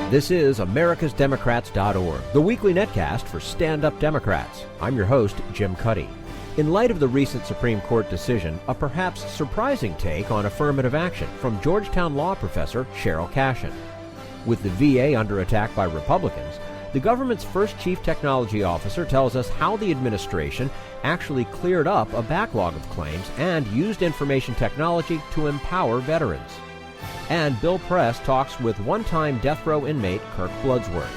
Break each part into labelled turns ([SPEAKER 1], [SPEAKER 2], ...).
[SPEAKER 1] This is americasdemocrats.org, the weekly netcast for stand-up Democrats. I'm your host, Jim Cuddy. In light of the recent Supreme Court decision, a perhaps surprising take on affirmative action from Georgetown Law Professor Sheryll Cashin. With the VA under attack by Republicans, the government's first chief technology officer tells us how the administration actually cleared up a backlog of claims and used information technology to empower veterans. And Bill Press talks with one-time death row inmate Kirk Bloodsworth.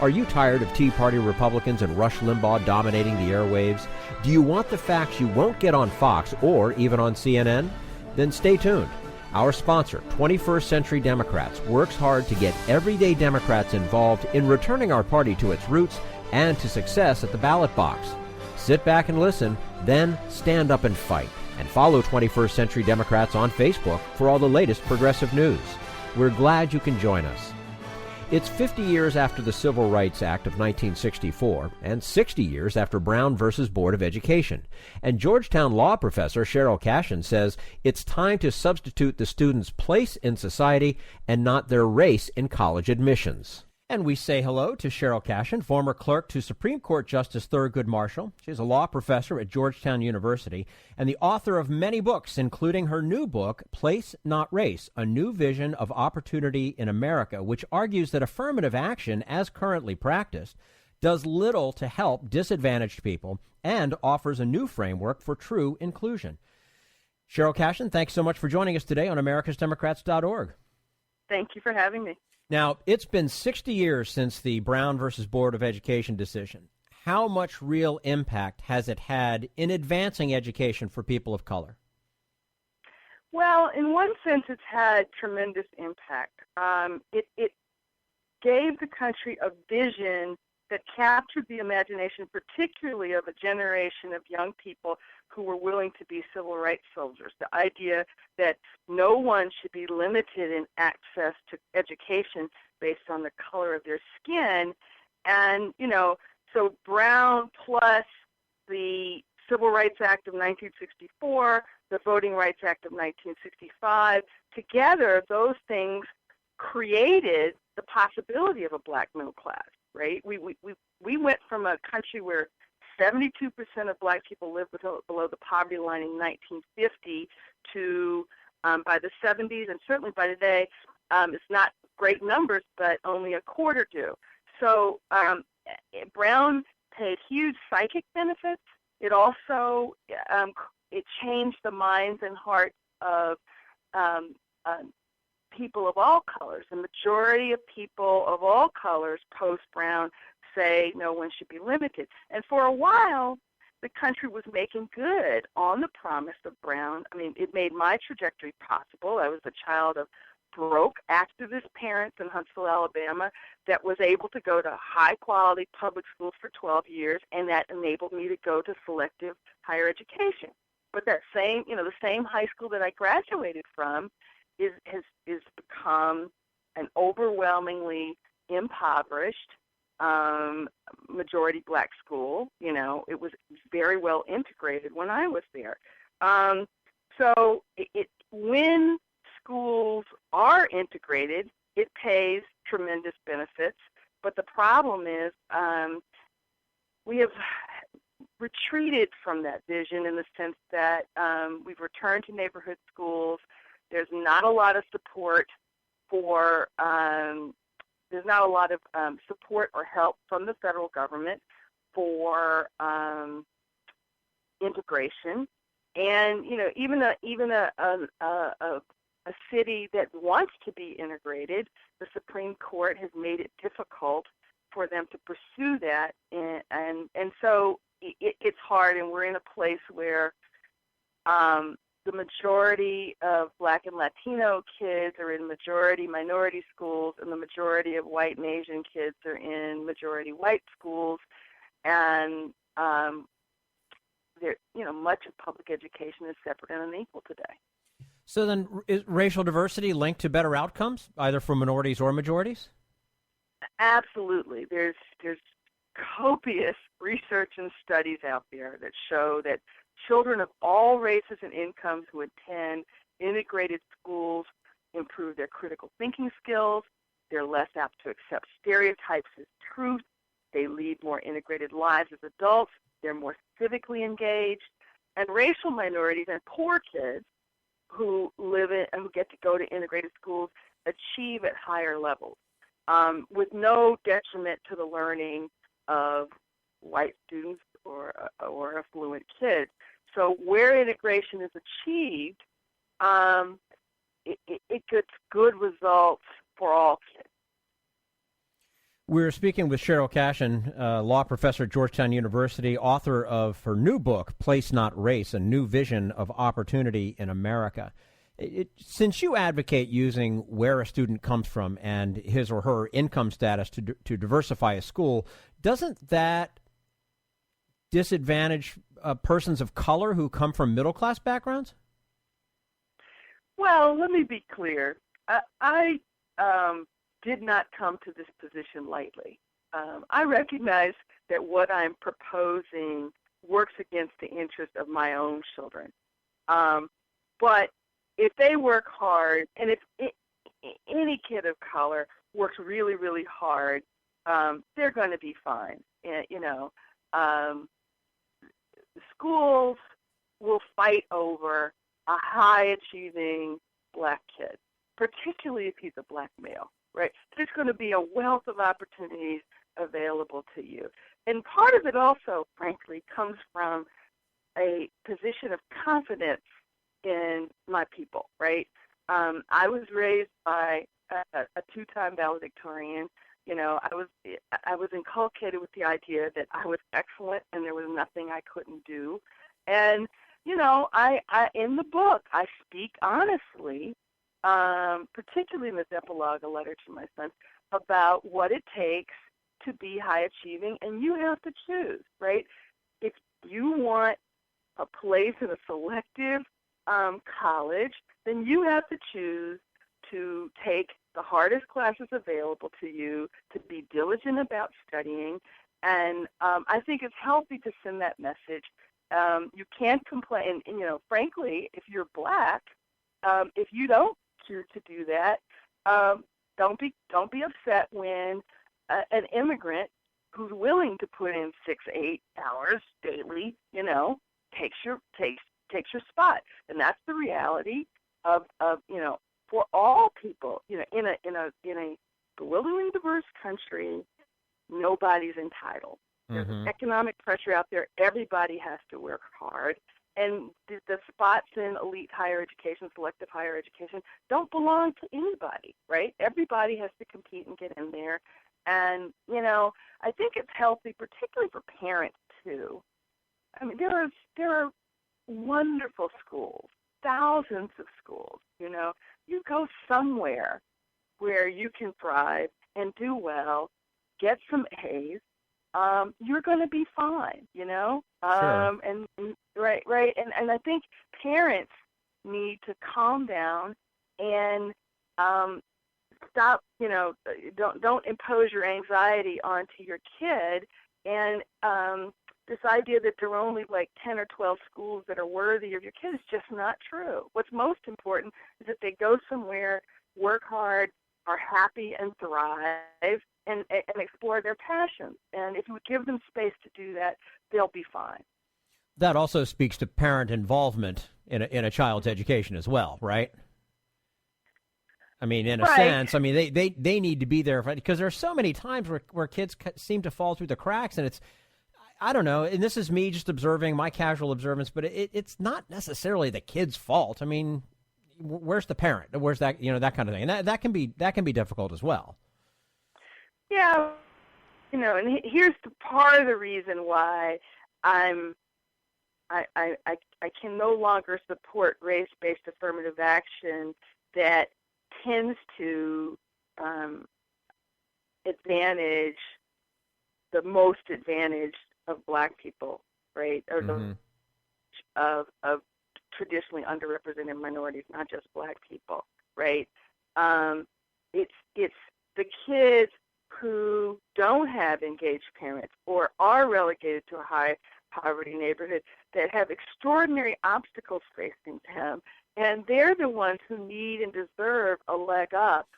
[SPEAKER 1] Are you tired of Tea Party Republicans and Rush Limbaugh dominating the airwaves? Do you want the facts you won't get on Fox or even on CNN? Then stay tuned. Our sponsor, 21st Century Democrats, works hard to get everyday Democrats involved in returning our party to its roots and to success at the ballot box. Sit back and listen, then stand up and fight. And follow 21st Century Democrats on Facebook for all the latest progressive news. We're glad you can join us. It's 50 years after the Civil Rights Act of 1964 and 60 years after Brown versus Board of Education. And Georgetown Law Professor Sheryll Cashin says it's time to substitute the students' place in society and not their race in college admissions. And we say hello to Sheryll Cashin, former clerk to Supreme Court Justice Thurgood Marshall. She's a law professor at Georgetown University and the author of many books, including her new book, Place Not Race, A New Vision of Opportunity in America, which argues that affirmative action, as currently practiced, does little to help disadvantaged people and offers a new framework for true inclusion. Sheryll Cashin, thanks so much for joining us today on americasdemocrats.org.
[SPEAKER 2] Thank you for having me.
[SPEAKER 1] Now, it's been 60 years since the Brown versus Board of Education decision. How much real impact has it had in advancing education for people of color?
[SPEAKER 2] Well, in one sense, it's had tremendous impact. It gave the country a vision that captured the imagination, particularly of a generation of young people who were willing to be civil rights soldiers. The idea that no one should be limited in access to education based on the color of their skin. And, so Brown plus the Civil Rights Act of 1964, the Voting Rights Act of 1965, together those things created the possibility of a black middle class. Right? We went from a country where 72% of black people lived below the poverty line in 1950 to, by the 70s, and certainly by today, it's not great numbers, but only a quarter do. So Brown paid huge psychic benefits. It also it changed the minds and hearts of people of all colors. The majority of people of all colors post-Brown say no one should be limited. And for a while, the country was making good on the promise of Brown. I mean, it made my trajectory possible. I was a child of broke activist parents in Huntsville, Alabama, that was able to go to high-quality public schools for 12 years, and that enabled me to go to selective higher education. But that same, the same high school that I graduated from is become an overwhelmingly impoverished majority black school. It was very well integrated when I was there. So when schools are integrated, it pays tremendous benefits. But the problem is we have retreated from that vision in the sense that we've returned to neighborhood schools. There's not a lot of support for support or help from the federal government for integration, and even a city that wants to be integrated, the Supreme Court has made it difficult for them to pursue that, and so it's hard, and we're in a place where the majority of black and Latino kids are in majority minority schools, and the majority of white and Asian kids are in majority white schools, and much of public education is separate and unequal today.
[SPEAKER 1] So then, is racial diversity linked to better outcomes, either for minorities or majorities?
[SPEAKER 2] Absolutely. There's copious research and studies out there that show that children of all races and incomes who attend integrated schools improve their critical thinking skills, They're less apt to accept stereotypes as truth. They lead more integrated lives as adults. They're more civically engaged. And racial minorities and poor kids who live in and who get to go to integrated schools achieve at higher levels with no detriment to the learning of white students or affluent kids. So where integration is achieved, it gets good results for all kids.
[SPEAKER 1] We're speaking with Sheryll Cashin, law professor at Georgetown University, author of her new book, Place Not Race, A New Vision of Opportunity in America. Since you advocate using where a student comes from and his or her income status to diversify a school, doesn't that disadvantage persons of color who come from middle-class backgrounds?
[SPEAKER 2] Well, let me be clear. I did not come to this position lightly. I recognize that what I'm proposing works against the interest of my own children. But if they work hard, and if any kid of color works really, really hard, they're going to be fine. Schools will fight over a high-achieving black kid, particularly if he's a black male, right? There's going to be a wealth of opportunities available to you. And part of it also, frankly, comes from a position of confidence in my people, right? I was raised by a two-time valedictorian. I was inculcated with the idea that I was excellent and there was nothing I couldn't do. And, I in the book, I speak honestly, particularly in this epilogue, a letter to my son, about what it takes to be high achieving, and you have to choose, right? If you want a place in a selective college, then you have to choose to take the hardest classes available to you, to be diligent about studying, and I think it's healthy to send that message. You can't complain, and frankly, if you're black, if you don't choose to do that, don't be upset when an immigrant who's willing to put in 6-8 hours daily, takes your spot, and that's the reality of for all people, in a bewilderingly diverse country, nobody's entitled.
[SPEAKER 1] Mm-hmm.
[SPEAKER 2] There's economic pressure out there. Everybody has to work hard. And the spots in elite higher education, selective higher education, don't belong to anybody, right? Everybody has to compete and get in there. And, I think it's healthy, particularly for parents, too. I mean, there are wonderful schools, thousands of schools, You go somewhere where you can thrive and do well, get some A's, you're going to be fine,
[SPEAKER 1] Sure.
[SPEAKER 2] And right. And I think parents need to calm down and stop, don't impose your anxiety onto your kid. And this idea that there are only like 10 or 12 schools that are worthy of your kid is just not true. What's most important is that they go somewhere, work hard, are happy and thrive, and explore their passions. And if you give them space to do that, they'll be fine.
[SPEAKER 1] That also speaks to parent involvement in a child's education as well, right? I mean, in a sense, I mean, they need to be there because there are so many times where kids seem to fall through the cracks, and I don't know, and this is me just observing, my casual observance, but it's not necessarily the kid's fault. I mean, where's the parent? Where's that, that kind of thing, and that can be difficult as well.
[SPEAKER 2] Yeah, and here's part of the reason why I can no longer support race-based affirmative action that tends to advantage the most advantaged of black people, right? Or of traditionally underrepresented minorities, not just black people, right? It's the kids who don't have engaged parents or are relegated to a high poverty neighborhood that have extraordinary obstacles facing them, and they're the ones who need and deserve a leg up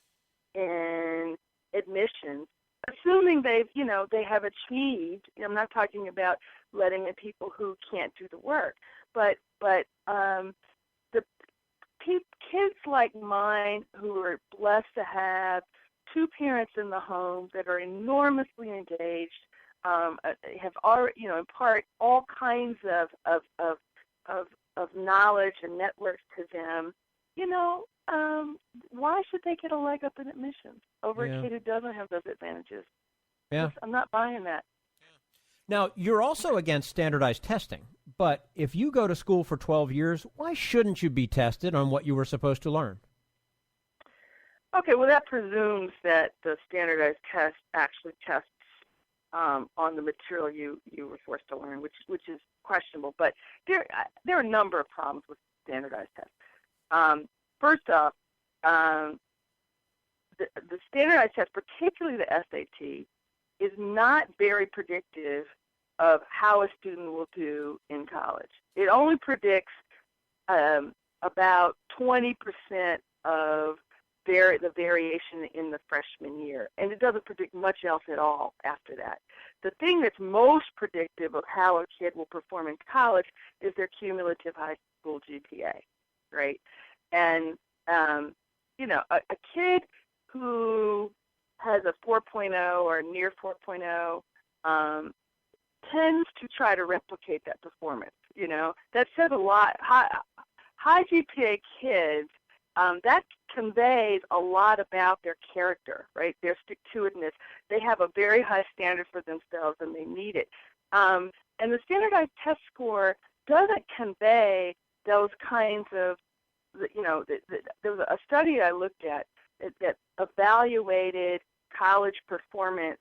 [SPEAKER 2] in admissions, assuming they have achieved. I'm not talking about letting in people who can't do the work, but the kids like mine who are blessed to have two parents in the home that are enormously engaged, have already, impart all kinds of knowledge and networks to them. Why should they get a leg up in admissions over a kid who doesn't have those advantages?
[SPEAKER 1] Yeah.
[SPEAKER 2] I'm not buying that.
[SPEAKER 1] Now, you're also against standardized testing, but if you go to school for 12 years, why shouldn't you be tested on what you were supposed to learn?
[SPEAKER 2] Okay, well, that presumes that the standardized test actually tests on the material you were forced to learn, which is questionable. But there are a number of problems with standardized tests. First off, the standardized test, particularly the SAT, is not very predictive of how a student will do in college. It only predicts about 20% of the variation in the freshman year, and it doesn't predict much else at all after that. The thing that's most predictive of how a kid will perform in college is their cumulative high school GPA, right? And, a kid who has a 4.0 or near 4.0 tends to try to replicate that performance. That says a lot. High GPA kids, that conveys a lot about their character, right? Their stick-to-itiveness. They have a very high standard for themselves, and they need it. And the standardized test score doesn't convey those kinds of, there was a study I looked at that evaluated college performance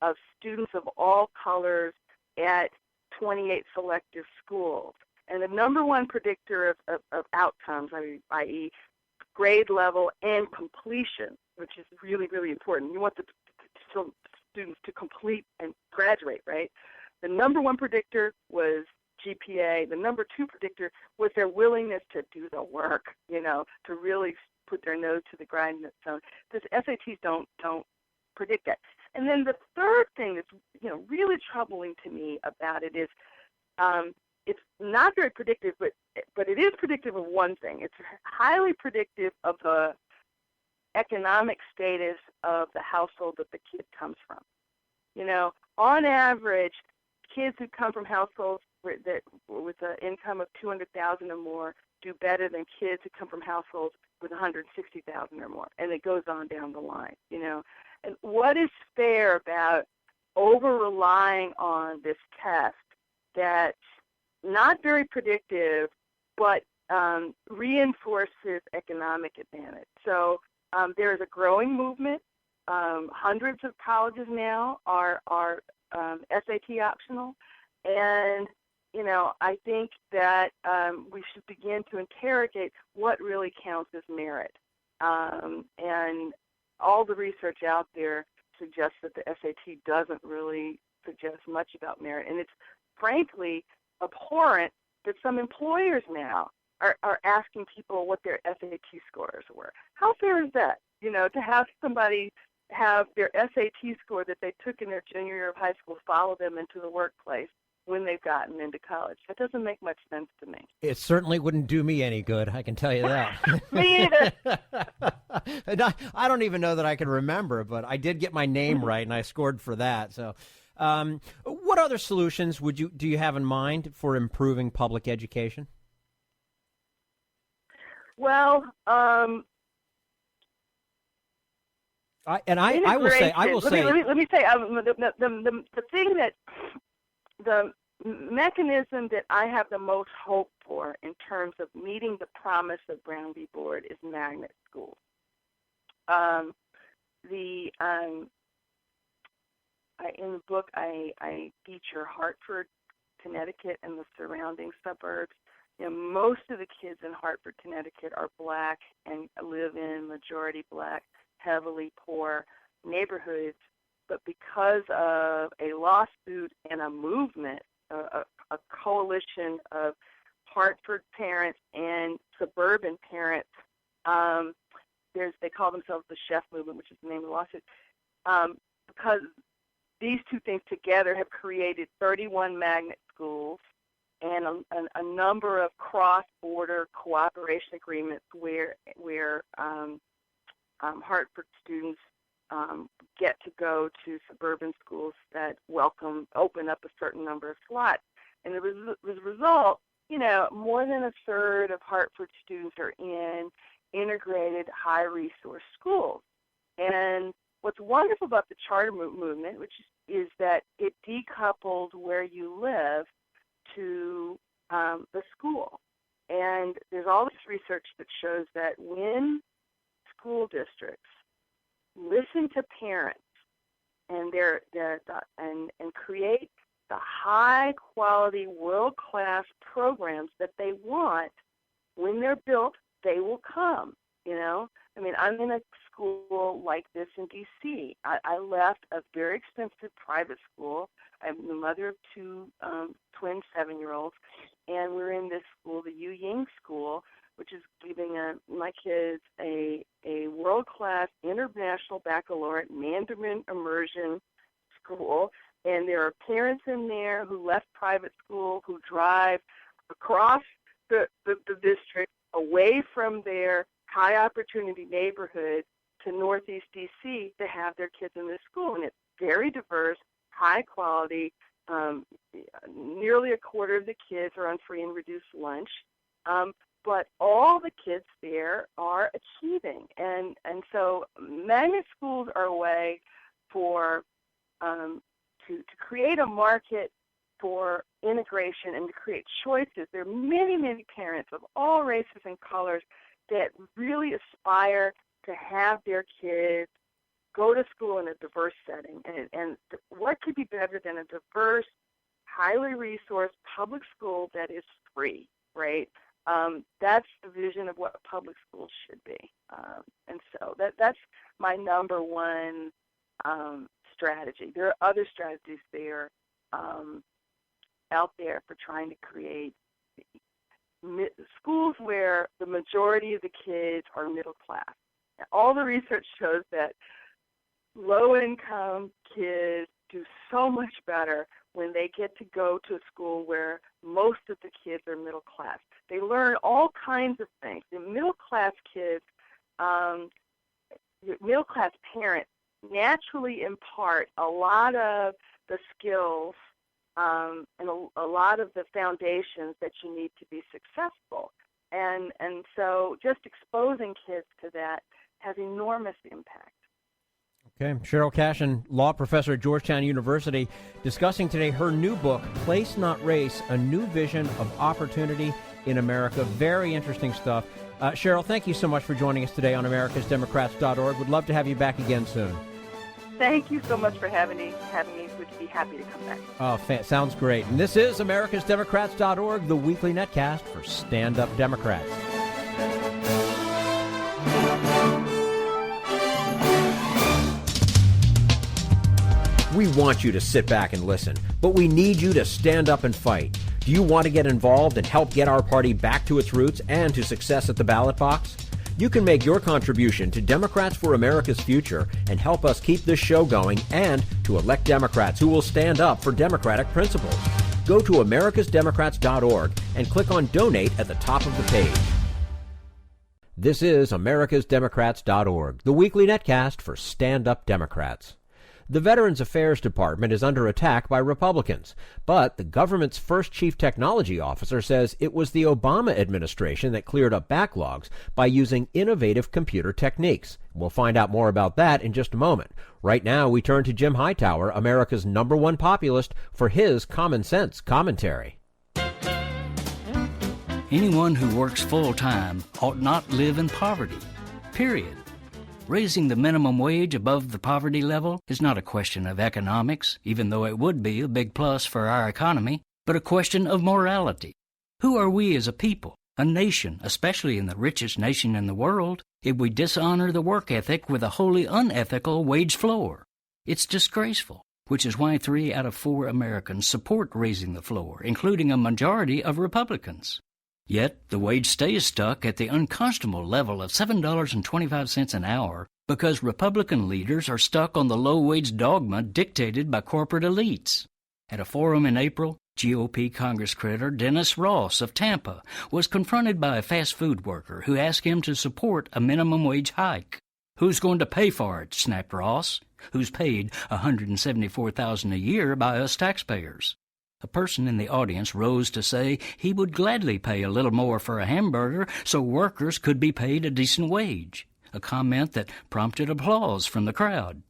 [SPEAKER 2] of students of all colors at 28 selective schools. And the number one predictor of outcomes, i.e. grade level and completion, which is really, really important. You want the students to complete and graduate, right? The number one predictor was GPA. The number two predictor was their willingness to do the work, to really put their nose to the grindstone. The SATs don't predict that. And then the third thing that's really troubling to me about it is it's not very predictive, but it is predictive of one thing. It's highly predictive of the economic status of the household that the kid comes from. On average, kids who come from households with an income of $200,000 or more do better than kids who come from households with $160,000 or more, and it goes on down the line. And what is fair about over-relying on this test that's not very predictive, but reinforces economic advantage? So there is a growing movement. Hundreds of colleges now are SAT optional, and I think that we should begin to interrogate what really counts as merit. And all the research out there suggests that the SAT doesn't really suggest much about merit, and it's frankly abhorrent that some employers now are asking people what their SAT scores were. How fair is that? To have somebody have their SAT score that they took in their junior year of high school follow them into the workplace when they've gotten into college. That doesn't make much sense to me.
[SPEAKER 1] It certainly wouldn't do me any good, I can tell you that.
[SPEAKER 2] Me either.
[SPEAKER 1] I don't even know that I can remember, but I did get my name right, and I scored for that. So what other solutions do you have in mind for improving public education?
[SPEAKER 2] Well,
[SPEAKER 1] I will say,
[SPEAKER 2] let me say, the thing that the mechanism that I have the most hope for in terms of meeting the promise of Brown v. Board is magnet schools. In the book, I feature Hartford, Connecticut, and the surrounding suburbs. Most of the kids in Hartford, Connecticut are black and live in majority black, heavily poor neighborhoods. But because of a lawsuit and a movement, a coalition of Hartford parents and suburban parents, they call themselves the Chef Movement, which is the name of the lawsuit, because these two things together have created 31 magnet schools and a number of cross-border cooperation agreements where Hartford students get to go to suburban schools that open up a certain number of slots. And as a result, more than a third of Hartford students are in integrated high-resource schools. And what's wonderful about the charter movement, which is that it decoupled where you live to the school. And there's all this research that shows that when school districts listen to parents and and create the high-quality, world-class programs that they want, when they're built, they will come, I'm in a school like this in D.C. I left a very expensive private school. I'm the mother of two twin 7-year-olds, and we're in this school, the Yu Ying School, which is giving my kids a world-class international baccalaureate Mandarin immersion school. And there are parents in there who left private school who drive across the district away from their high-opportunity neighborhood to Northeast D.C. to have their kids in this school. And it's very diverse, high quality. Nearly a quarter of the kids are on free and reduced lunch. But all the kids there are achieving. And so magnet schools are a way for to create a market for integration and to create choices. There are many, many parents of all races and colors that really aspire to have their kids go to school in a diverse setting. And what could be better than a diverse, highly resourced public school that is free, right? That's the vision of what public schools should be. And so that's my number one strategy. There are other strategies there out there for trying to create schools where the majority of the kids are middle class. Now, all the research shows that low-income kids do so much better when they get to go to a school where most of the kids are middle class. They learn all kinds of things. The middle-class kids, middle-class parents naturally impart a lot of the skills and a lot of the foundations that you need to be successful. And so just exposing kids to that has enormous impact.
[SPEAKER 1] Okay, Sheryll Cashin, law professor at Georgetown University, discussing today her new book, Place Not Race, A New Vision of Opportunity in America. Very interesting stuff. Sheryll, thank you so much for joining us today on americasdemocrats.org. Would love to have you back again soon.
[SPEAKER 2] Thank you so much for having me. Would be happy to come back.
[SPEAKER 1] Oh, sounds great. And this is americasdemocrats.org, the weekly netcast for stand-up Democrats. We want you to sit back and listen, but we need you to stand up and fight. Do you want to get involved and help get our party back to its roots and to success at the ballot box? You can make your contribution to Democrats for America's Future and help us keep this show going and to elect Democrats who will stand up for democratic principles. Go to americasdemocrats.org and click on Donate at the top of the page. This is americasdemocrats.org, the weekly netcast for stand-up Democrats. The Veterans Affairs Department is under attack by Republicans, but the government's first chief technology officer says it was the Obama administration that cleared up backlogs by using innovative computer techniques. We'll find out more about that in just a moment. Right now, we turn to Jim Hightower, America's #1 populist, for his common sense commentary.
[SPEAKER 3] Anyone who works full-time ought not live in poverty, period. Raising the minimum wage above the poverty level is not a question of economics, even though it would be a big plus for our economy, but a question of morality. Who are we as a people, a nation, especially in the richest nation in the world, if we dishonor the work ethic with a wholly unethical wage floor? It's disgraceful, which is why 3 out of 4 Americans support raising the floor, including a majority of Republicans. Yet the wage stays stuck at the unconscionable level of $7.25 an hour because Republican leaders are stuck on the low-wage dogma dictated by corporate elites. At a forum in April, GOP Congress creditor Dennis Ross of Tampa was confronted by a fast food worker who asked him to support a minimum wage hike. "Who's going to pay for it?" snapped Ross, who's paid $174,000 a year by us taxpayers. A person in the audience rose to say he would gladly pay a little more for a hamburger so workers could be paid a decent wage, a comment that prompted applause from the crowd.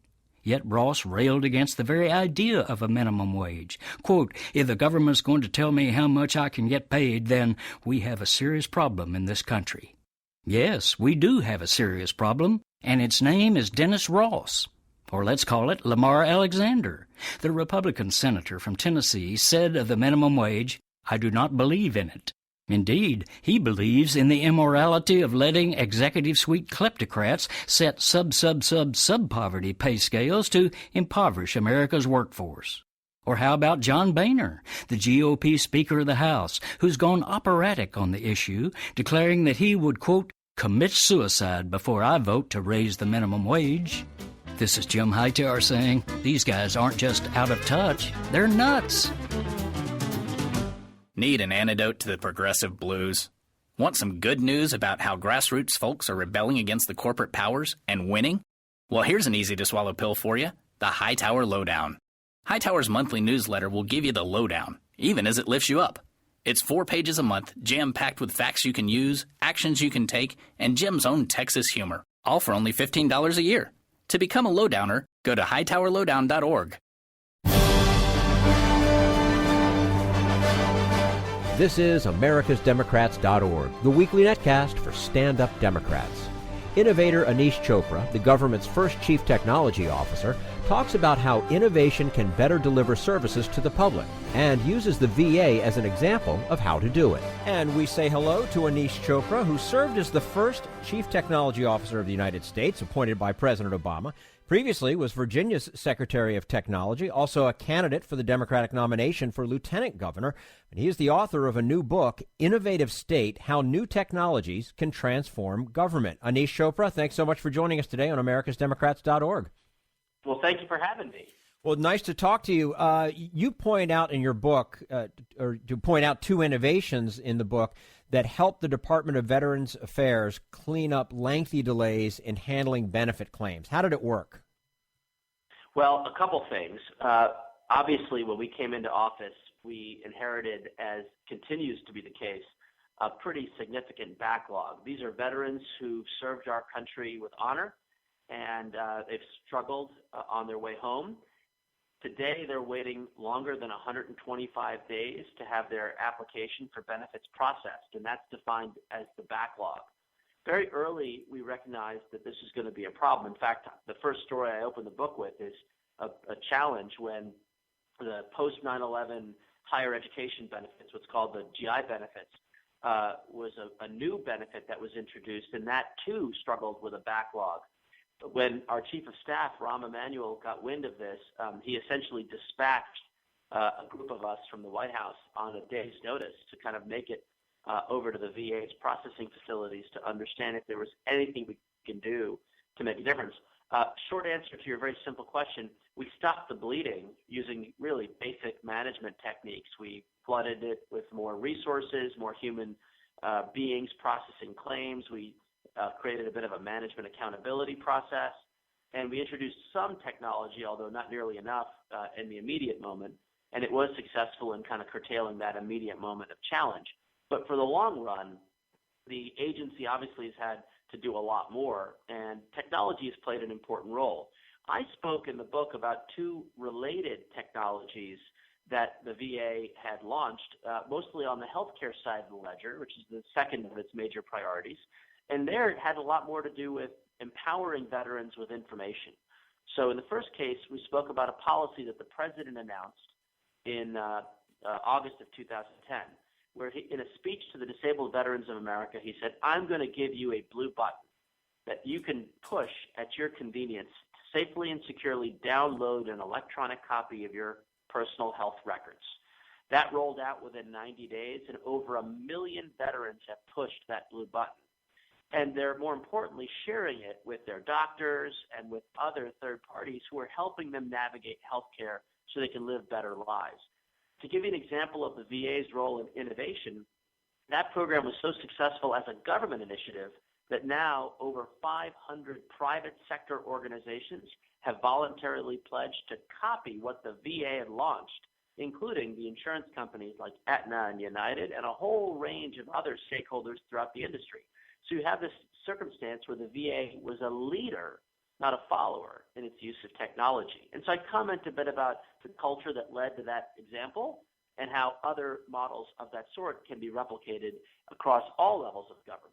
[SPEAKER 3] Yet Ross railed against the very idea of a minimum wage. Quote, "If the government's going to tell me how much I can get paid, then we have a serious problem in this country." Yes, we do have a serious problem, and its name is Dennis Ross. Or let's call it Lamar Alexander. The Republican senator from Tennessee said of the minimum wage, "I do not believe in it." Indeed, he believes in the immorality of letting executive suite kleptocrats set sub-poverty pay scales to impoverish America's workforce. Or how about John Boehner, the GOP Speaker of the House, who's gone operatic on the issue, declaring that he would, quote, "commit suicide before I vote to raise the minimum wage"? This is Jim Hightower saying, these guys aren't just out of touch, they're nuts.
[SPEAKER 4] Need an antidote to the progressive blues? Want some good news about how grassroots folks are rebelling against the corporate powers and winning? Well, here's an easy-to-swallow pill for you, the Hightower Lowdown. Hightower's monthly newsletter will give you the lowdown, even as it lifts you up. It's 4 pages a month, jam-packed with facts you can use, actions you can take, and Jim's own Texas humor, all for only $15 a year. To become a lowdowner, go to hightowerlowdown.org.
[SPEAKER 1] This is americasdemocrats.org, the weekly netcast for stand-up Democrats. Innovator Aneesh Chopra, the government's first chief technology officer, talks about how innovation can better deliver services to the public and uses the VA as an example of how to do it. And we say hello to Aneesh Chopra, who served as the first chief technology officer of the United States, appointed by President Obama. Previously was Virginia's Secretary of Technology, also a candidate for the Democratic nomination for lieutenant governor. And he is the author of a new book, Innovative State, How New Technologies Can Transform Government. Aneesh Chopra, thanks so much for joining us today on americasdemocrats.org.
[SPEAKER 5] Well, thank you for having me.
[SPEAKER 1] Well, nice to talk to you. You point out in your book, or to point out 2 innovations in the book that help the Department of Veterans Affairs clean up lengthy delays in handling benefit claims. How did it work?
[SPEAKER 5] Well, a couple things. Obviously, when we came into office, we inherited, as continues to be the case, a pretty significant backlog. These are veterans who served our country with honor, and they've struggled on their way home. Today, they're waiting longer than 125 days to have their application for benefits processed, and that's defined as the backlog. Very early, we recognized that this is going to be a problem. In fact, the first story I opened the book with is a challenge when the post-9/11 higher education benefits, what's called the GI benefits, was a new benefit that was introduced, and that too struggled with a backlog. When our chief of staff, Rahm Emanuel, got wind of this, he essentially dispatched a group of us from the White House on a day's notice to kind of make it over to the VA's processing facilities to understand if there was anything we can do to make a difference. Short answer to your very simple question, we stopped the bleeding using really basic management techniques. We flooded it with more resources, more human beings processing claims. We created a bit of a management accountability process, and we introduced some technology, although not nearly enough in the immediate moment, and it was successful in kind of curtailing that immediate moment of challenge. But for the long run, the agency obviously has had to do a lot more, and technology has played an important role. I spoke in the book about 2 related technologies that the VA had launched, mostly on the healthcare side of the ledger, which is the second of its major priorities. And there it had a lot more to do with empowering veterans with information. So in the first case, we spoke about a policy that the president announced in August of 2010, where in a speech to the disabled veterans of America, he said, "I'm going to give you a blue button that you can push at your convenience to safely and securely download an electronic copy of your personal health records." That rolled out within 90 days, and over 1 million veterans have pushed that blue button. And they're, more importantly, sharing it with their doctors and with other third parties who are helping them navigate healthcare so they can live better lives. To give you an example of the VA's role in innovation, that program was so successful as a government initiative that now over 500 private sector organizations have voluntarily pledged to copy what the VA had launched, including the insurance companies like Aetna and United and a whole range of other stakeholders throughout the industry. So you have this circumstance where the VA was a leader, not a follower, in its use of technology. And so I comment a bit about the culture that led to that example and how other models of that sort can be replicated across all levels of government.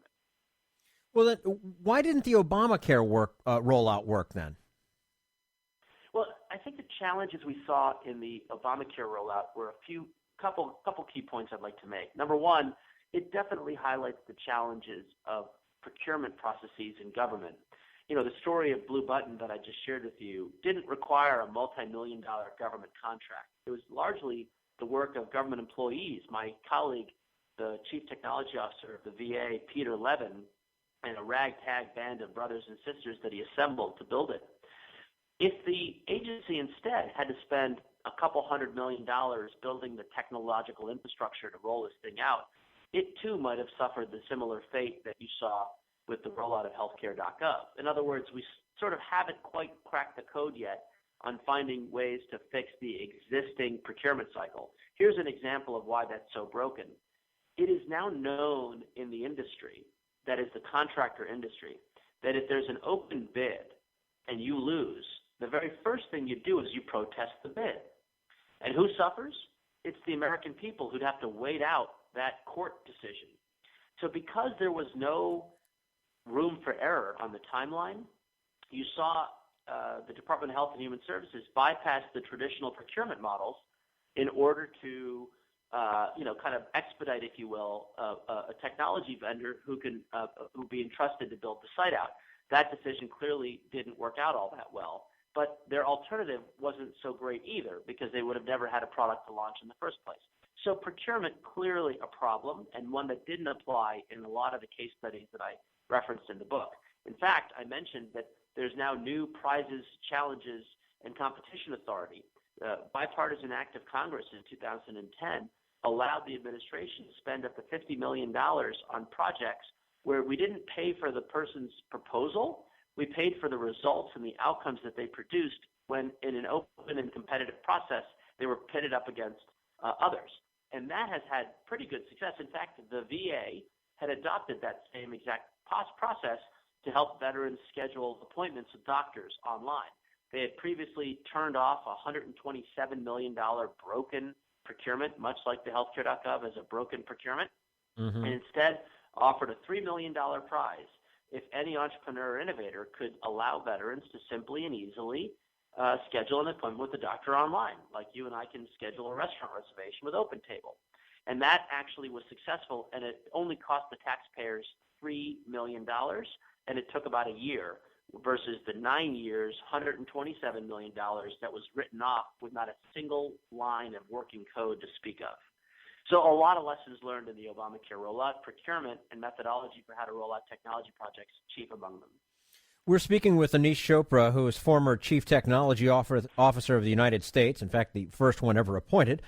[SPEAKER 1] Well, then, why didn't the Obamacare rollout work then?
[SPEAKER 5] Well, I think the challenges we saw in the Obamacare rollout were a couple key points I'd like to make. Number one, it definitely highlights the challenges of procurement processes in government. You know, the story of Blue Button that I just shared with you didn't require a multi-million-dollar government contract. It was largely the work of government employees. My colleague, the Chief Technology Officer of the VA, Peter Levin, and a ragtag band of brothers and sisters that he assembled to build it. If the agency instead had to spend a couple $100 million building the technological infrastructure to roll this thing out, it too might have suffered the similar fate that you saw with the rollout of healthcare.gov. In other words, we sort of haven't quite cracked the code yet on finding ways to fix the existing procurement cycle. Here's an example of why that's so broken. It is now known in the industry, that is the contractor industry, that if there's an open bid and you lose, the very first thing you do is you protest the bid. And who suffers? It's the American people who'd have to wait out that court decision. So because there was no room for error on the timeline, you saw the Department of Health and Human Services bypass the traditional procurement models in order to kind of expedite, if you will, a technology vendor who be entrusted to build the site out. That decision clearly didn't work out all that well, but their alternative wasn't so great either because they would have never had a product to launch in the first place. So procurement, clearly a problem, and one that didn't apply in a lot of the case studies that I referenced in the book. In fact, I mentioned that there's now new prizes, challenges, and competition authority. Bipartisan act of Congress in 2010 allowed the administration to spend up to $50 million on projects where we didn't pay for the person's proposal, we paid for the results and the outcomes that they produced when in an open and competitive process they were pitted up against others. And that has had pretty good success. In fact, the VA had adopted that same exact process to help veterans schedule appointments with doctors online. They had previously turned off a $127 million broken procurement, much like the healthcare.gov as a broken procurement, and instead offered a $3 million prize if any entrepreneur or innovator could allow veterans to simply and easily schedule an appointment with a doctor online, like you and I can schedule a restaurant reservation with OpenTable. And that actually was successful, and it only cost the taxpayers $3 million, and it took about a year versus the 9 years, $127 million that was written off with not a single line of working code to speak of. So a lot of lessons learned in the Obamacare rollout, procurement, and methodology for how to roll out technology projects, chief among them.
[SPEAKER 1] We're speaking with Aneesh Chopra, who is former Chief Technology Officer of the United States, in fact, the first one ever appointed.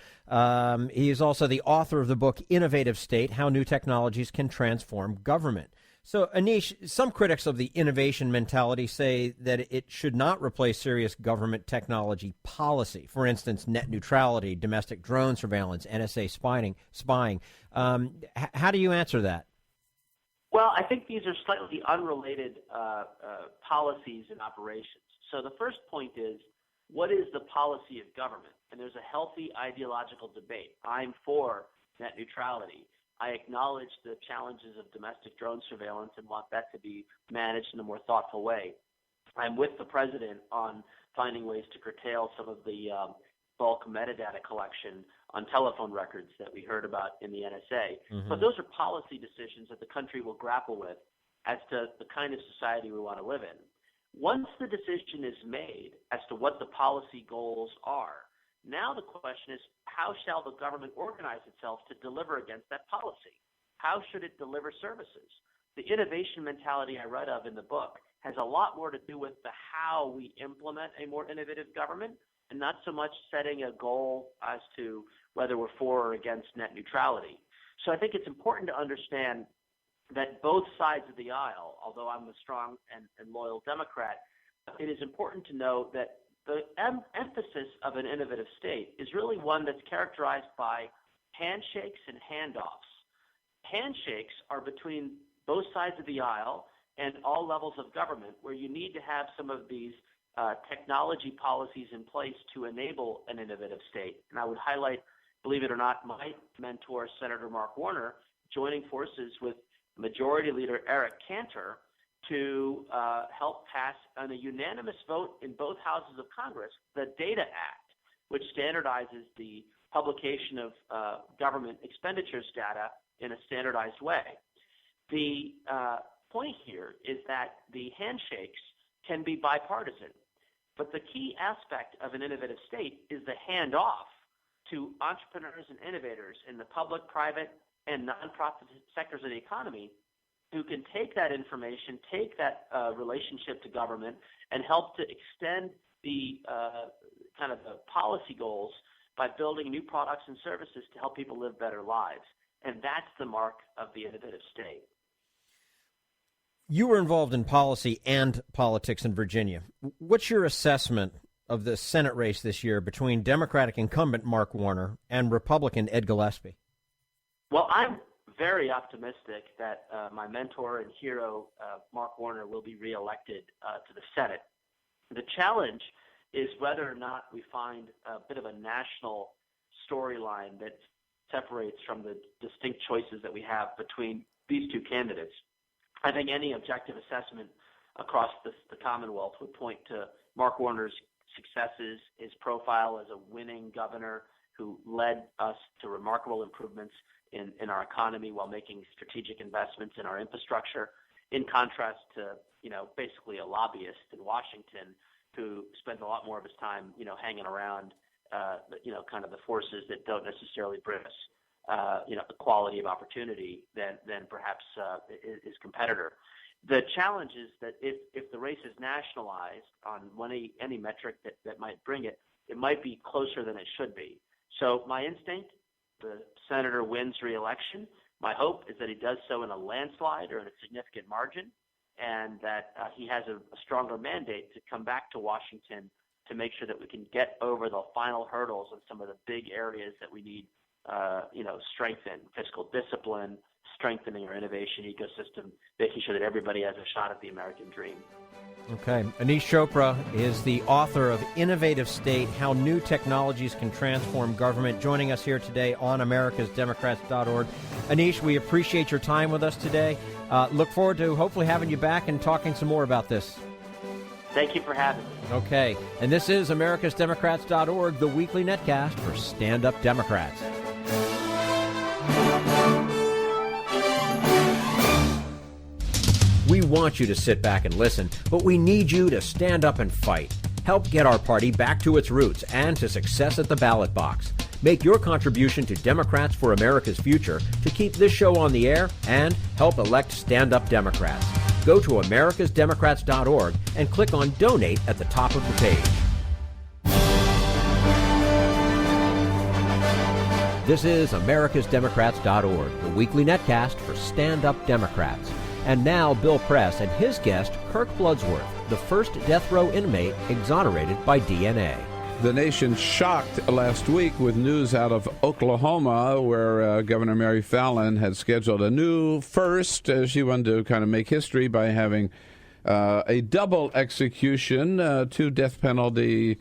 [SPEAKER 1] He is also the author of the book Innovative State, How New Technologies Can Transform Government. So, Aneesh, some critics of the innovation mentality say that it should not replace serious government technology policy. For instance, net neutrality, domestic drone surveillance, NSA spying. How do you answer that?
[SPEAKER 5] Well, I think these are slightly unrelated policies and operations. So the first point is, what is the policy of government? And there's a healthy ideological debate. I'm for net neutrality. I acknowledge the challenges of domestic drone surveillance and want that to be managed in a more thoughtful way. I'm with the president on finding ways to curtail some of the bulk metadata collection on telephone records that we heard about in the NSA. But those are policy decisions that the country will grapple with as to the kind of society we want to live in. Once the decision is made as to what the policy goals are, Now the question is, how shall the government organize itself to deliver against that policy? How should it deliver services? The innovation mentality I read of in the book has a lot more to do with the how we implement a more innovative government, and not so much setting a goal as to whether we're for or against net neutrality. So I think it's important to understand that both sides of the aisle, although I'm a strong and loyal Democrat, it is important to know that the emphasis of an innovative state is really one that's characterized by handshakes and handoffs. Handshakes are between both sides of the aisle and all levels of government, where you need to have some of these technology policies in place to enable an innovative state. And I would highlight, believe it or not, my mentor, Senator Mark Warner, joining forces with Majority Leader Eric Cantor to help pass on a unanimous vote in both houses of Congress the DATA Act, which standardizes the publication of government expenditures data in a standardized way. The point here is that the handshakes can be bipartisan, but the key aspect of an innovative state is the handoff to entrepreneurs and innovators in the public, private, and nonprofit sectors of the economy who can take that information, take that relationship to government, and help to extend the kind of the policy goals by building new products and services to help people live better lives. And that's the mark of the innovative state.
[SPEAKER 1] You were involved in policy and politics in Virginia. What's your assessment of the Senate race this year between Democratic incumbent Mark Warner and Republican Ed Gillespie?
[SPEAKER 5] Well, I'm very optimistic that my mentor and hero, Mark Warner, will be reelected to the Senate. The challenge is whether or not we find a bit of a national storyline that separates from the distinct choices that we have between these two candidates. I think any objective assessment across the Commonwealth would point to Mark Warner's successes, his profile as a winning governor who led us to remarkable improvements in our economy while making strategic investments in our infrastructure, in contrast to, basically a lobbyist in Washington who spends a lot more of his time, hanging around, kind of the forces that don't necessarily bring us, equality of opportunity than perhaps his competitor. The challenge is that if the race is nationalized on any metric that might bring it, it might be closer than it should be. So my instinct, the senator wins re-election. My hope is that he does so in a landslide or in a significant margin, and that he has a stronger mandate to come back to Washington to make sure that we can get over the final hurdles on some of the big areas that we need, strengthen: fiscal discipline, strengthening our innovation ecosystem, making sure that everybody has a shot at the American dream.
[SPEAKER 1] Okay. Aneesh Chopra is the author of Innovative State, How New Technologies Can Transform Government, joining us here today on americasdemocrats.org. Aneesh, we appreciate your time with us today. Look forward to hopefully having you back and talking some more about this.
[SPEAKER 5] Thank you for having me.
[SPEAKER 1] Okay. And this is americasdemocrats.org, the weekly netcast for stand-up Democrats. We want you to sit back and listen, but we need you to stand up and fight. Help get our party back to its roots and to success at the ballot box. Make your contribution to Democrats for America's Future to keep this show on the air and help elect stand-up Democrats. Go to americasdemocrats.org and click on Donate at the top of the page. This is americasdemocrats.org, the weekly netcast for stand-up Democrats. And now Bill Press and his guest, Kirk Bloodsworth, the first death row inmate exonerated by DNA.
[SPEAKER 6] The nation shocked last week with news out of Oklahoma, where Governor Mary Fallin had scheduled a new first. She wanted to kind of make history by having a double execution, two death penalty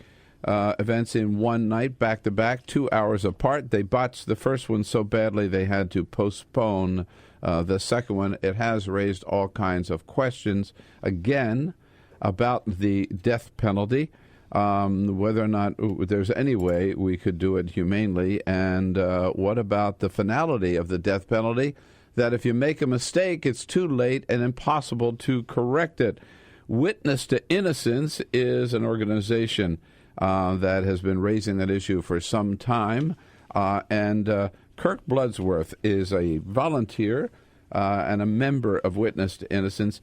[SPEAKER 6] events in one night, back-to-back, 2 hours apart. They botched the first one so badly they had to postpone the second one. It has raised all kinds of questions, again, about the death penalty, whether or not there's any way we could do it humanely, and what about the finality of the death penalty, that if you make a mistake, it's too late and impossible to correct it. Witness to Innocence is an organization that has been raising that issue for some time. And Kirk Bloodsworth is a volunteer and a member of Witness to Innocence.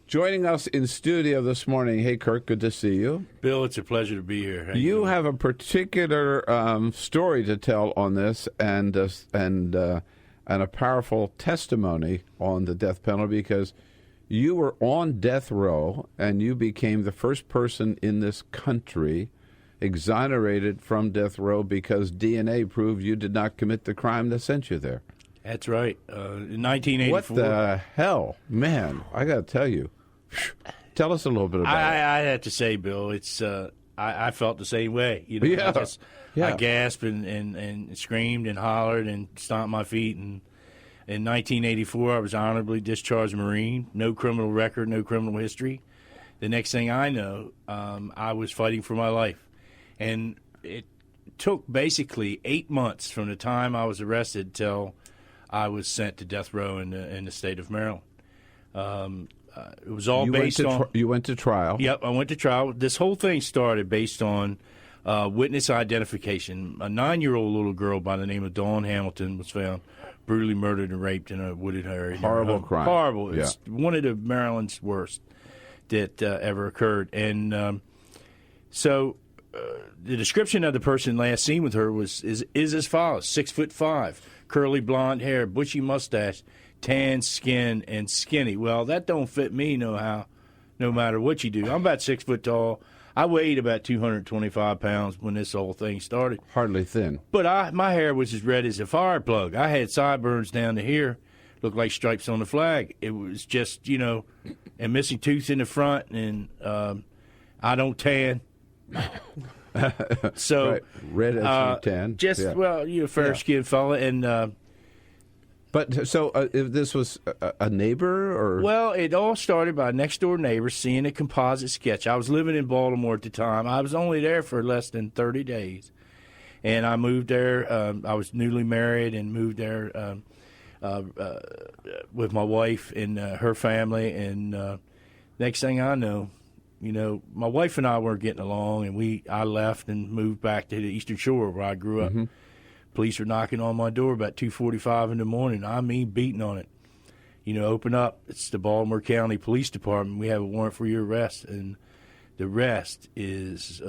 [SPEAKER 6] Joining us in studio this morning. Hey, Kirk, good to see you.
[SPEAKER 7] Bill, it's a pleasure to be here.
[SPEAKER 6] You have a particular story to tell on this, and a powerful testimony on the death penalty, because you were on death row and you became the first person in this country exonerated from death row because DNA proved you did not commit the crime that sent you there.
[SPEAKER 7] That's right. In 1984.
[SPEAKER 6] What the hell? Man, I got to tell you. Tell us a little bit about it.
[SPEAKER 7] I have to say, Bill, it's I felt the same way. You know,
[SPEAKER 6] Yeah.
[SPEAKER 7] I gasped and screamed and hollered and stomped my feet. And in 1984, I was honorably discharged Marine. No criminal record, no criminal history. The next thing I know, I was fighting for my life. And it took basically 8 months from the time I was arrested till I was sent to death row in the state of Maryland. It was all based on...
[SPEAKER 6] You went to trial.
[SPEAKER 7] Yep, I went to trial. This whole thing started based on witness identification. A 9-year-old little girl by the name of Dawn Hamilton was found brutally murdered and raped in a wooded area.
[SPEAKER 6] Horrible crime.
[SPEAKER 7] Horrible. Yeah. It's one of the Maryland's worst that ever occurred. And so the description of the person last seen with her is as follows: 6'5", curly blonde hair, bushy mustache, tan skin, and skinny. Well, that don't fit me no matter what you do. I'm about 6 foot tall. I weighed about 225 pounds when this whole thing started.
[SPEAKER 6] Hardly thin.
[SPEAKER 7] But my hair was as red as a fire plug. I had sideburns down to here, looked like stripes on the flag. It was just, and missing tooth in the front, and I don't tan. So
[SPEAKER 6] right. Red as you tan.
[SPEAKER 7] Just, fair-skinned fella, and...
[SPEAKER 6] But so if this was a neighbor, or? Well,
[SPEAKER 7] it all started by a next-door neighbor seeing a composite sketch. I was living in Baltimore at the time. I was only there for less than 30 days. And I moved there. I was newly married and moved there with my wife and her family. And next thing I know, my wife and I weren't getting along, and I left and moved back to the Eastern Shore where I grew up. Mm-hmm. Police were knocking on my door about 2:45 in the morning. I mean, beating on it. Open up. It's the Baltimore County Police Department. We have a warrant for your arrest. And the rest is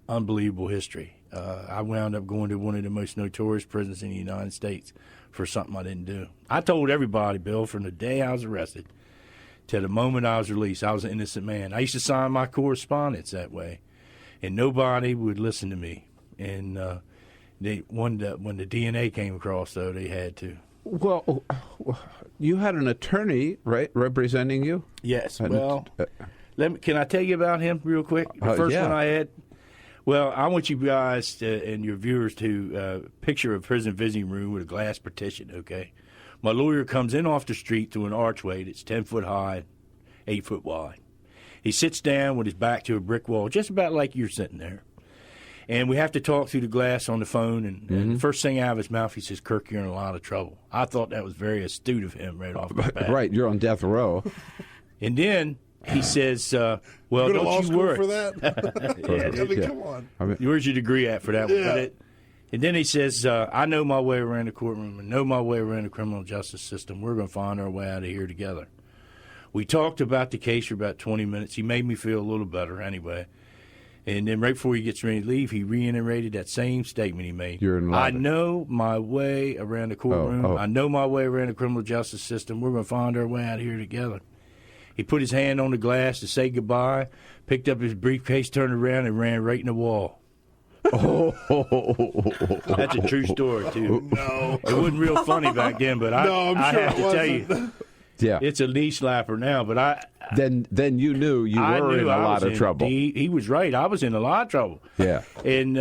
[SPEAKER 7] unbelievable history. I wound up going to one of the most notorious prisons in the United States for something I didn't do. I told everybody, Bill, from the day I was arrested to the moment I was released, I was an innocent man. I used to sign my correspondence that way, and nobody would listen to me. And when the DNA came across, though, they had to.
[SPEAKER 6] Well, you had an attorney, right, representing you?
[SPEAKER 7] Yes. Well, can I tell you about him real quick? The first one I had. Well, I want you guys and your viewers to picture a prison visiting room with a glass partition. Okay, my lawyer comes in off the street through an archway that's 10 foot high, 8 foot wide. He sits down with his back to a brick wall, just about like you're sitting there. And we have to talk through the glass on the phone, and the first thing out of his mouth, he says, "Kirk, you're in a lot of trouble." I thought that was very astute of him right off the bat.
[SPEAKER 6] Right, you're on death row.
[SPEAKER 7] And then he says, "Well, don't you worry."
[SPEAKER 8] For that? I mean, come on.
[SPEAKER 7] Where's your degree at for that one? And then he says, "I know my way around the courtroom and know my way around the criminal justice system. We're going to find our way out of here together." We talked about the case for about 20 minutes. He made me feel a little better anyway. And then right before he gets ready to leave, he reiterated that same statement he made. I know my way around the courtroom. I know my way around the criminal justice system. We're going to find our way out of here together. He put his hand on the glass to say goodbye, picked up his briefcase, turned around, and ran right in the wall. That's a true story, too.
[SPEAKER 8] No.
[SPEAKER 7] It wasn't real funny back then, but I have to tell you.
[SPEAKER 6] Yeah.
[SPEAKER 7] It's a knee slapper now, but
[SPEAKER 6] Then you knew you were in a lot of trouble.
[SPEAKER 7] He was right. I was in a lot of trouble.
[SPEAKER 6] Yeah.
[SPEAKER 7] And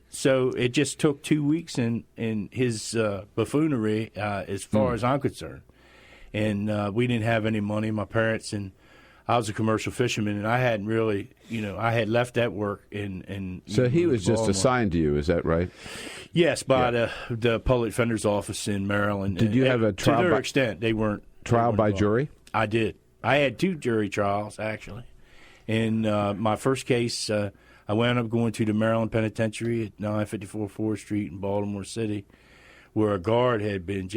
[SPEAKER 7] so it just took 2 weeks in his buffoonery as far as I'm concerned. And we didn't have any money. My parents, and I was a commercial fisherman, and I hadn't really, I had left that work.
[SPEAKER 6] So he was just assigned to you, is that right?
[SPEAKER 7] Yes, by the public defender's office in Maryland.
[SPEAKER 6] Did you have a trial?
[SPEAKER 7] To their extent, they weren't.
[SPEAKER 6] Trial by jury?
[SPEAKER 7] I did. I had 2 jury trials, actually. And my first case, I wound up going to the Maryland Penitentiary at 954 4th Street in Baltimore City, where a guard had been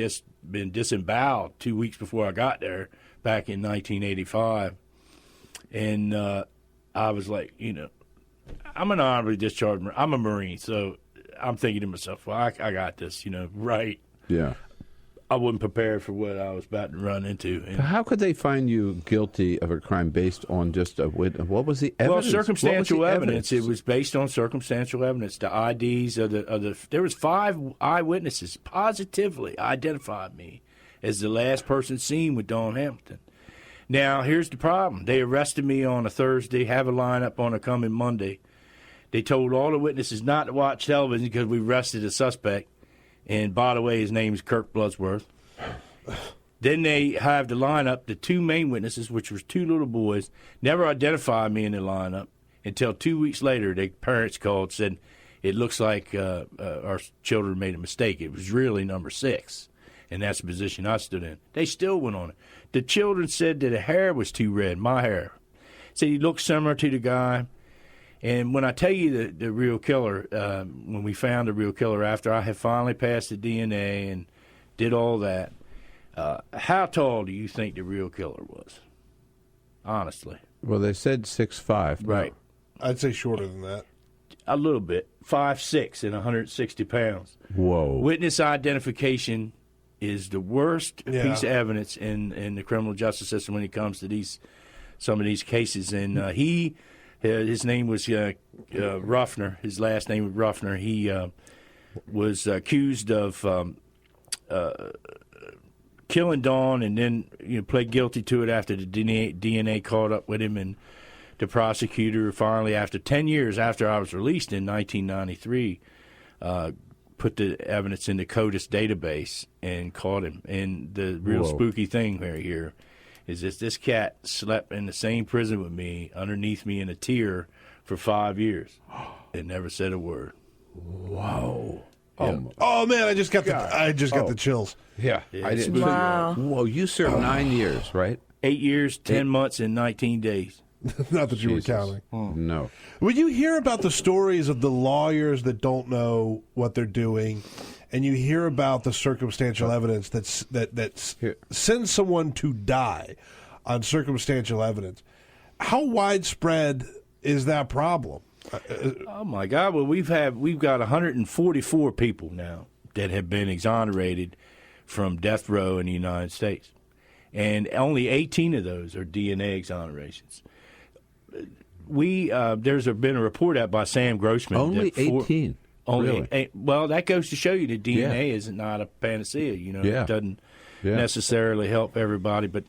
[SPEAKER 7] disemboweled 2 weeks before I got there back in 1985. And I was like, I'm an honorably discharged Marine. I'm a Marine, so I'm thinking to myself, well, I got this, right.
[SPEAKER 6] Yeah.
[SPEAKER 7] I wasn't prepared for what I was about to run into. And
[SPEAKER 6] how could they find you guilty of a crime based on just what was the evidence?
[SPEAKER 7] Well, circumstantial evidence. It was based on circumstantial evidence. The IDs of there was 5 eyewitnesses positively identified me as the last person seen with Dawn Hamilton. Now, here's the problem. They arrested me on a Thursday, have a lineup on a coming Monday. They told all the witnesses not to watch television because we arrested a suspect. And by the way, his name is Kirk Bloodsworth. Then they have the lineup. The 2 main witnesses, which was 2 little boys, never identified me in the lineup until 2 weeks later. Their parents called, said, it looks like our children made a mistake. It was really number 6, and that's the position I stood in. They still went on it. The children said that the hair was too red, my hair. Said he looked similar to the guy. And when I tell you the real killer, when we found the real killer after I had finally passed the DNA and did all that, how tall do you think the real killer was? Honestly.
[SPEAKER 6] Well, they said 6'5".
[SPEAKER 7] Right.
[SPEAKER 8] I'd say shorter than that.
[SPEAKER 7] A little bit. 5'6" and 160 pounds.
[SPEAKER 6] Whoa. Witness
[SPEAKER 7] identification is the worst piece of evidence in the criminal justice system when it comes to some of these cases. And his name was Ruffner. His last name was Ruffner. He was accused of killing Dawn, and then pled guilty to it after the DNA caught up with him. And the prosecutor finally, after 10 years after I was released in 1993, put the evidence in the CODIS database and caught him. And the real spooky thing right here is that this cat slept in the same prison with me, underneath me in a tier, for 5 years and never said a word.
[SPEAKER 6] Whoa.
[SPEAKER 7] Yeah.
[SPEAKER 8] Oh man, I just got the chills.
[SPEAKER 6] Yeah. I didn't.
[SPEAKER 9] Wow.
[SPEAKER 6] Whoa, you served 9 years, right?
[SPEAKER 7] 8 years, 10 months, and 19 days.
[SPEAKER 8] Not that you were counting.
[SPEAKER 6] No.
[SPEAKER 8] When you hear about the stories of the lawyers that don't know what they're doing, and you hear about the circumstantial evidence that sends someone to die on circumstantial evidence, how widespread is that problem?
[SPEAKER 7] Oh my God! Well, we've got 144 people now that have been exonerated from death row in the United States, and only 18 of those are DNA exonerations. There's been a report out by Sam Grossman.
[SPEAKER 6] Only 18.
[SPEAKER 7] Really? Well, that goes to show you that DNA is not a panacea. It doesn't necessarily help everybody. But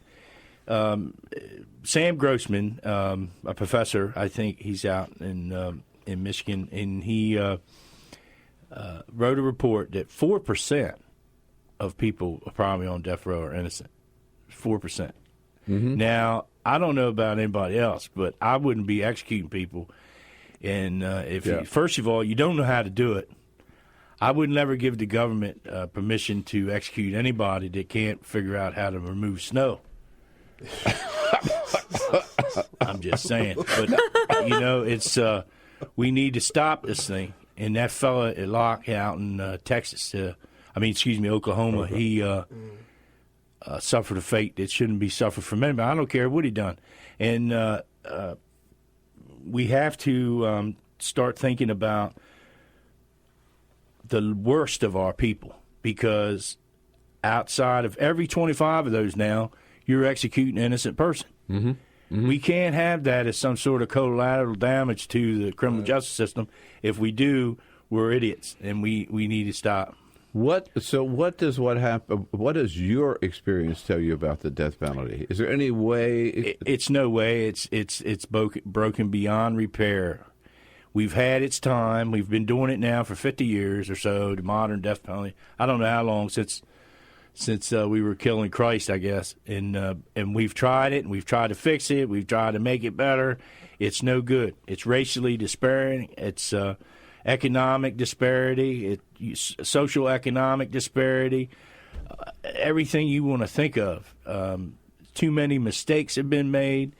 [SPEAKER 7] Sam Grossman, a professor, I think he's out in Michigan, and he wrote a report that 4% of people probably on death row are innocent. 4%. Mm-hmm. Now, I don't know about anybody else, but I wouldn't be executing people. And first of all, you don't know how to do it. I would never give the government permission to execute anybody that can't figure out how to remove snow. I'm just saying. But, it's we need to stop this thing. And that fella at Locke out in Oklahoma, he suffered a fate that shouldn't be suffered from anybody. I don't care what he done. And we have to start thinking about the worst of our people, because outside of every 25 of those now, you're executing an innocent person. Mm-hmm. Mm-hmm. We can't have that as some sort of collateral damage to the criminal justice system. If we do, we're idiots, and we need to stop.
[SPEAKER 6] What does your experience tell you about the death penalty? Is there any way?
[SPEAKER 7] It's no way. It's broken beyond repair. We've had its time. We've been doing it now for 50 years or so, the modern death penalty. I don't know how long since we were killing Christ, I guess. And we've tried it, and we've tried to fix it. We've tried to make it better. It's no good. It's racially disparate. It's economic disparity, social economic disparity, everything you want to think of. Too many mistakes have been made.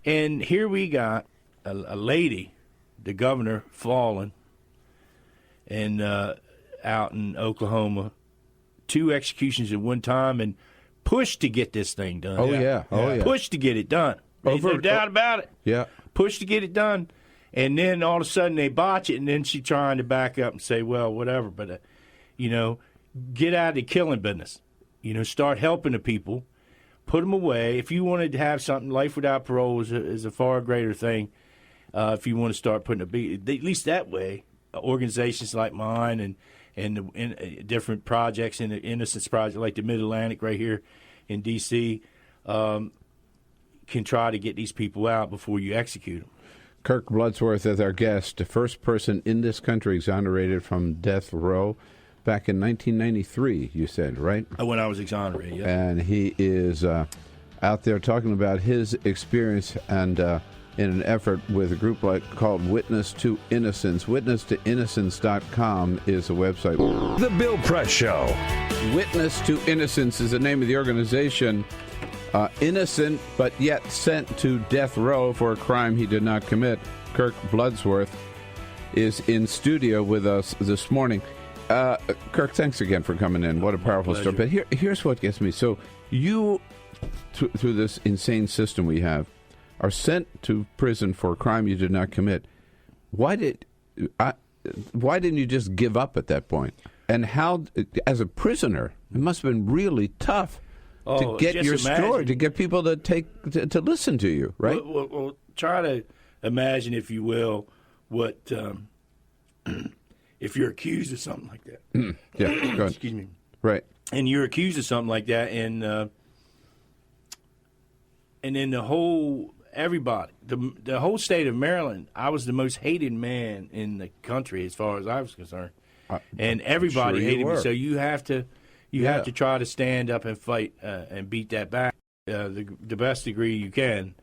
[SPEAKER 7] And here we got a lady, the governor, fallen, and out in Oklahoma, 2 executions at one time, and pushed to get this thing done.
[SPEAKER 6] Oh, yeah.
[SPEAKER 7] Pushed to get it done. There's no doubt about it.
[SPEAKER 6] Yeah.
[SPEAKER 7] Pushed to get it done. And then all of a sudden they botch it, and then she's trying to back up and say, well, whatever. But, get out of the killing business. Start helping the people. Put them away. If you wanted to have something, life without parole is a far greater thing. If you want to start putting at least that way, organizations like mine and different projects in the Innocence Project, like the Mid-Atlantic right here in D.C., can try to get these people out before you execute them.
[SPEAKER 6] Kirk Bloodsworth is our guest, the first person in this country exonerated from death row back in 1993, you said, right?
[SPEAKER 7] When I was exonerated, yeah.
[SPEAKER 6] And he is out there talking about his experience and in an effort with a group called Witness to Innocence. WitnessToInnocence.com is the website.
[SPEAKER 9] The Bill Press Show.
[SPEAKER 6] Witness to Innocence is the name of the organization. Innocent, but yet sent to death row for a crime he did not commit. Kirk Bloodsworth is in studio with us this morning. Kirk, thanks again for coming in. What a powerful story. But here's what gets me. So you, through this insane system we have, are sent to prison for a crime you did not commit. Why didn't you just give up at that point? And how, as a prisoner, it must have been really tough to get your story, to get people to listen to you, right?
[SPEAKER 7] Well, try to imagine, if you will, what if you're accused of something like that.
[SPEAKER 6] Yeah, go ahead.
[SPEAKER 7] Excuse me.
[SPEAKER 6] Right.
[SPEAKER 7] And you're accused of something like that, and then everybody, the whole state of Maryland, I was the most hated man in the country as far as I was concerned, and everybody hated me. So you have to try to stand up and fight and beat that back the best degree you can,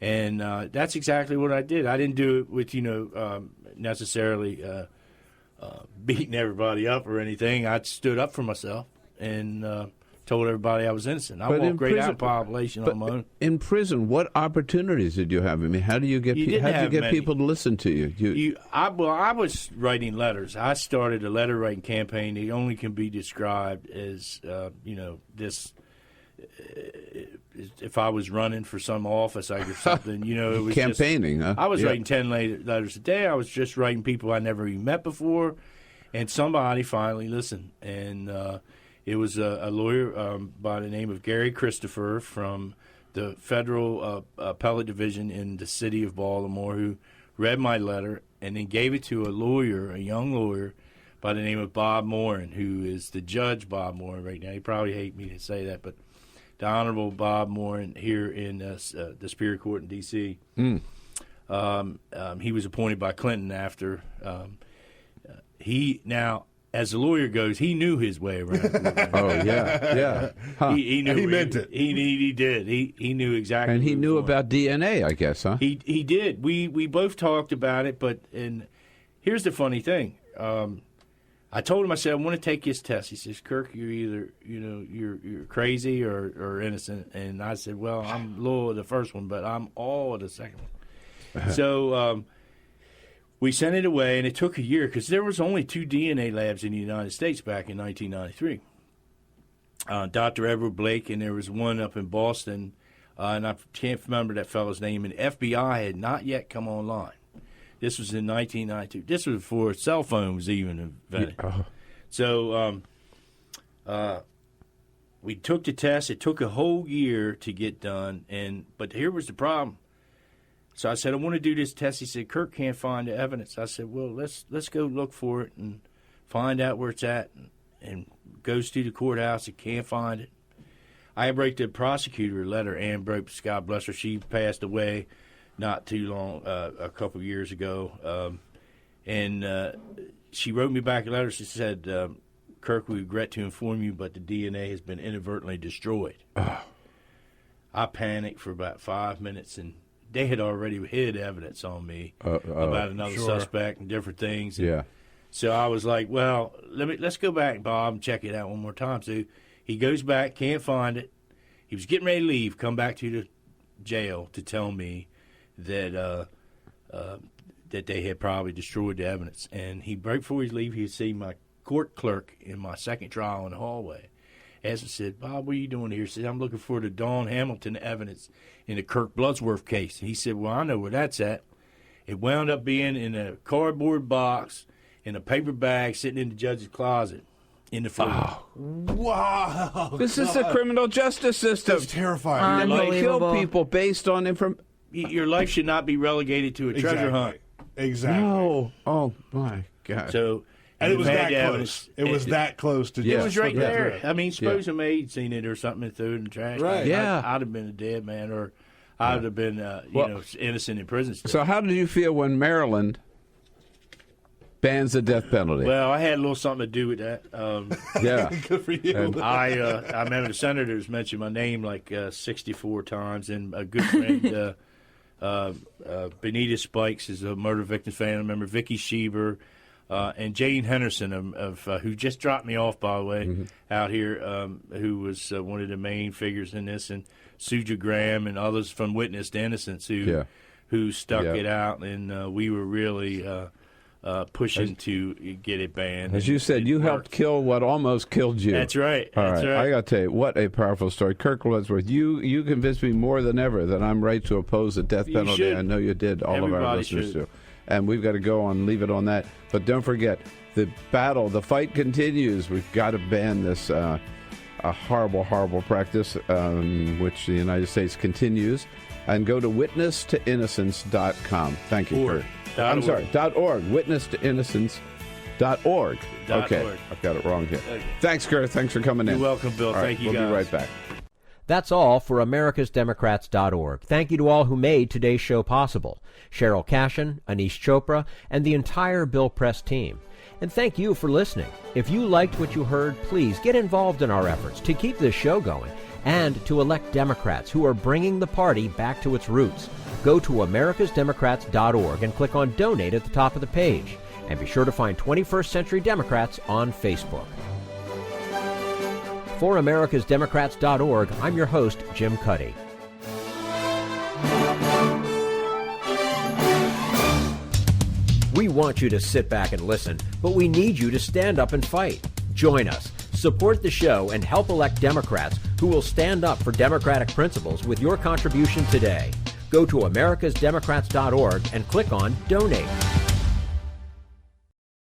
[SPEAKER 7] and that's exactly what I did. I didn't do it with necessarily beating everybody up or anything. I stood up for myself and told everybody I was innocent. I walked right out of population on my own.
[SPEAKER 6] In prison, what opportunities did you have? I mean, how do you get people to listen to you?
[SPEAKER 7] I was writing letters. I started a letter writing campaign. It only can be described as this. If I was running for some office or something, it was
[SPEAKER 6] campaigning.
[SPEAKER 7] Huh? I was writing 10 letters a day. I was just writing people I never even met before, and somebody finally listened. And it was a lawyer by the name of Gary Christopher from the Federal Appellate Division in the city of Baltimore, who read my letter and then gave it to a young lawyer by the name of Bob Morin, who is the Judge Bob Morin right now. He probably hate me to say that, but the Honorable Bob Morin here in the Superior Court in D.C. He was appointed by Clinton after as the lawyer goes, he knew his way around.
[SPEAKER 6] Oh, yeah. Huh.
[SPEAKER 7] He knew.
[SPEAKER 8] He meant it.
[SPEAKER 7] He did. He knew exactly.
[SPEAKER 6] And he knew about DNA, I guess, huh?
[SPEAKER 7] He did. We both talked about it, and here's the funny thing. I told him, I said, I want to take his test. He says, Kirk, you're either, you're crazy or innocent. And I said, well, I'm loyal to the first one, but I'm all of the second one. So we sent it away, and it took a year because there was only 2 DNA labs in the United States back in 1993. Dr. Edward Blake, and there was one up in Boston, and I can't remember that fellow's name, and FBI had not yet come online. This was in 1992. This was before cell phone was even invented. Yeah. So we took the test. It took a whole year to get done, but here was the problem. So I said, I want to do this test. He said, Kirk can't find the evidence. I said, well, let's go look for it and find out where it's at. And goes to the courthouse. It can't find it. I wrote the prosecutor a letter. Ann Brooks, God bless her. She passed away not too long, a couple of years ago. And she wrote me back a letter. She said, Kirk, we regret to inform you, but the DNA has been inadvertently destroyed. I panicked for about 5 minutes, and they had already hid evidence on me about another suspect and different things. And so I was like, well, let's go back, Bob, and check it out one more time. So he goes back, can't find it. He was getting ready to leave, come back to the jail to tell me that they had probably destroyed the evidence. And right before he leave, he see my court clerk in my second trial in the hallway. Asked and said, "Bob, what are you doing here?" He said, "I'm looking for the Dawn Hamilton evidence in the Kirk Bloodsworth case." And he said, "Well, I know where that's at." It wound up being in a cardboard box in a paper bag sitting in the judge's closet in the freezer.
[SPEAKER 8] Wow.
[SPEAKER 6] This is the criminal justice system.
[SPEAKER 8] That's terrifying.
[SPEAKER 6] They kill people based on information.
[SPEAKER 7] Your life should not be relegated to a treasure hunt.
[SPEAKER 8] Exactly.
[SPEAKER 6] No. Oh, my God.
[SPEAKER 7] So,
[SPEAKER 8] and it was that close. It was that close to
[SPEAKER 7] It was right
[SPEAKER 8] put that
[SPEAKER 7] there.
[SPEAKER 8] through.
[SPEAKER 7] I mean, suppose a maid seen it or something and threw it in the trash.
[SPEAKER 8] Right.
[SPEAKER 6] Yeah.
[SPEAKER 7] I'd have been a dead man, or I'd have been, innocent in prison still.
[SPEAKER 6] So how did you feel when Maryland bans the death penalty?
[SPEAKER 7] Well, I had a little something to do with that.
[SPEAKER 6] Yeah.
[SPEAKER 8] Good for you.
[SPEAKER 6] And
[SPEAKER 7] I remember the senators mentioned my name like 64 times, and a good friend, Benita Spikes, is a murder victims fan. I remember Vicky Sheever and Jane Henderson, of who just dropped me off, by the way, out here, who was one of the main figures in this, and Suja Graham and others from Witness to Innocence who stuck it out, and we were really pushing to get it banned.
[SPEAKER 6] As you said, you helped kill what almost killed you.
[SPEAKER 7] That's right.
[SPEAKER 6] All right. I got to tell you, what a powerful story. Kirk Bloodsworth, you convinced me more than ever that I'm right to oppose the death penalty.
[SPEAKER 7] Should.
[SPEAKER 6] I know you did. All of our listeners do. And we've got to go on, leave it on that. But don't forget, the fight continues. We've got to ban this a horrible, horrible practice, which the United States continues. And go to witnesstoinnocence.com. Thank you, Kirk. I'm sorry, .org. Witnesstoinnocence.org. Okay, I've got it wrong here. Okay. Thanks, Kurt. Thanks for coming in.
[SPEAKER 7] You're welcome, Bill. Thank you, guys.
[SPEAKER 1] We'll
[SPEAKER 7] be
[SPEAKER 1] right back. That's all for americasdemocrats.org. Thank you to all who made today's show possible. Sheryll Cashin, Aneesh Chopra, and the entire Bill Press team. And thank you for listening. If you liked what you heard, please get involved in our efforts to keep this show going and to elect Democrats who are bringing the party back to its roots. Go to americasdemocrats.org and click on Donate at the top of the page. And be sure to find 21st Century Democrats on Facebook. For americasdemocrats.org, I'm your host, Jim Cuddy. We want you to sit back and listen, but we need you to stand up and fight. Join us. Support the show and help elect Democrats who will stand up for democratic principles with your contribution today. Go to americasdemocrats.org and click on Donate.